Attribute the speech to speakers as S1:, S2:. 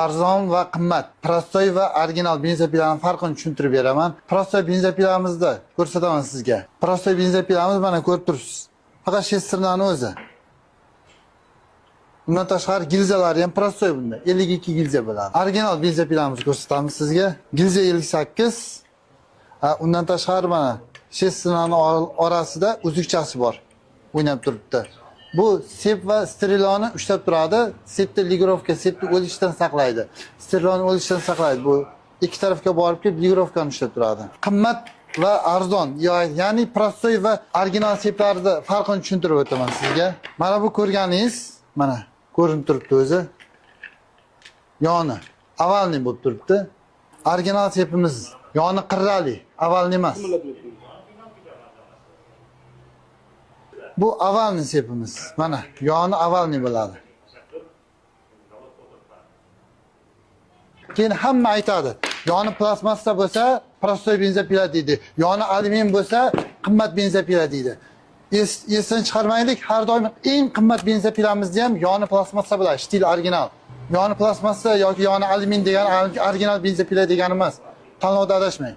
S1: arzon va qimmat. Prostoy va original benzopilaning farqini tushuntirib beraman. Prostoy benzopilamizda ko'rsataman sizga. Prostoy benzopilamiz mana ko'rib turibsiz. Faqat shestrnani o'zi. Bundan tashqari gilzalari ham prostoy bunda. 52 gilza bo'ladi. Original benzopilamizni ko'rsatamiz sizga. Gilza 58. Undan tashqari mana shestrnani orasida uzukchasi bor. O'ynab turibdi. Bu sep va sterilonni ushlab turadi. Sepni ligirovka, sepni o'lishdan saqlaydi. Sterilonni o'lishdan saqlaydi. Bu ikki tarafga borib kelib ligirovkani ushlab turadi. Qimmat va arzon, ya'ni prostoy va original seplarida farqini tushuntirib o'taman sizga. Mana bu ko'rganingiz, mana ko'rinib turibdi o'zi. Yoni avalniy bo'lib turibdi. Original sepimiz yoni qirrali, avalniy emas. Bu avalniy sepimiz. Mana yoni avalniy bo'ladi. Keyin hamma aytadi, yoni plastmassa bo'lsa, prostoy benzopila deydi. Yoni alyumin bo'lsa, qimmat benzopila deydi. Esdan chiqarmaylik, har doim eng qimmat benzopilamizni ham yoni plastmassa bo'ladi, stil original. Yoni plastmassa yoki yoni alyumin degan original benzopila degani emas. Tanlovda adashmang.